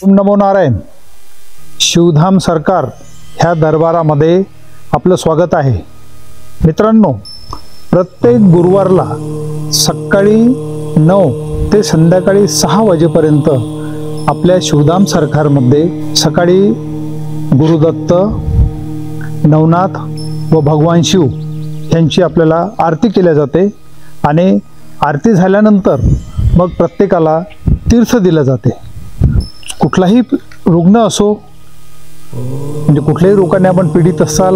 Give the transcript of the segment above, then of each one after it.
नमो नारायण। शिवधाम सरकार ह्या दरबारामध्ये आपलं स्वागत आहे। मित्रांनो, प्रत्येक गुरुवारला सकाळी 9 ते संध्याकाळी 6 वाजेपर्यंत आपल्या शिवधाम सरकारमध्ये सकाळी गुरुदत्त, नवनाथ व भगवान शिव यांची आपल्याला आरती केली जाते आणि आरती झाल्यानंतर मग प्रत्येकाला तीर्थ दिलं जाते। कुठलाही रुग्ण असो, म्हणजे कुठल्याही रोगाने आपण पीडित असाल,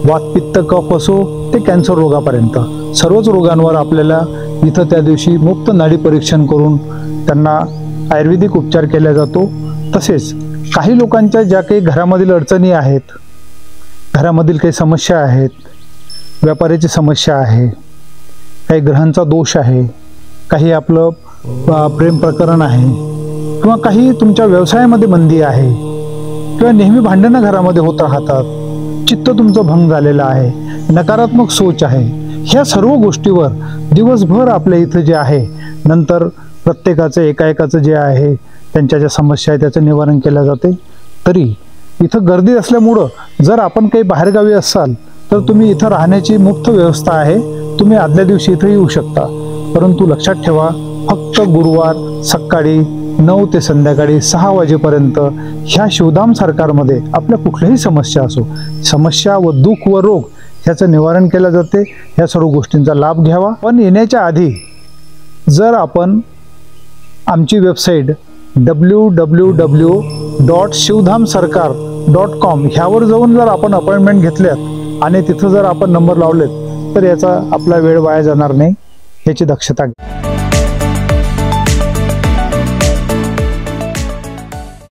वातपित्त कफ असो ते कॅन्सर रोगापर्यंत सर्वच रोगांवर आपल्याला इथं त्या दिवशी मुक्त नाडी परीक्षण करून त्यांना आयुर्वेदिक उपचार केला जातो। तसेच काही लोकांच्या ज्या काही घरामधील अडचणी आहेत, घरामधील काही समस्या आहेत, व्यापाराची समस्या आहे, काही ग्रहांचा दोष आहे, काही आपलं प्रेम प्रकरण आहे, किंवा काही तुमच्या व्यवसायामध्ये मंदी आहे, किंवा नेहमी भांडणं घरामध्ये होत राहतात, चित्त तुमचं भंग झालेलं आहे, नकारात्मक सोच आहे, ह्या सर्व गोष्टीवर दिवसभर आपल्या इथं जे आहे नंतर प्रत्येकाचं एकाएकाचं जे आहे त्यांच्या ज्या समस्या आहे त्याचं निवारण केलं जाते। तरी इथं गर्दी असल्यामुळं जर आपण काही बाहेरगावी असाल तर तुम्ही इथं राहण्याची मुफ्त व्यवस्था आहे, तुम्ही आदल्या दिवशी इथं येऊ शकता। परंतु लक्षात ठेवा, फक्त गुरुवार सकाळी 9 ते संध्याकाळी 6 वाजेपर्यंत ह्या शिवधाम सरकारमध्ये आपल्या कुठल्याही समस्या असो, समस्या व दुःख व रोग ह्याचं निवारण केलं जाते। ह्या सर्व गोष्टींचा लाभ घ्यावा। पण येण्याच्या आधी जर आपण आमची वेबसाईट www.shivdhamsarkar.com ह्यावर जाऊन जर आपण अपॉइंटमेंट घेतल्यात आणि तिथं जर आपण नंबर लावलेत तर याचा आपला वेळ वाया जाणार नाही, याची दक्षता घ्या।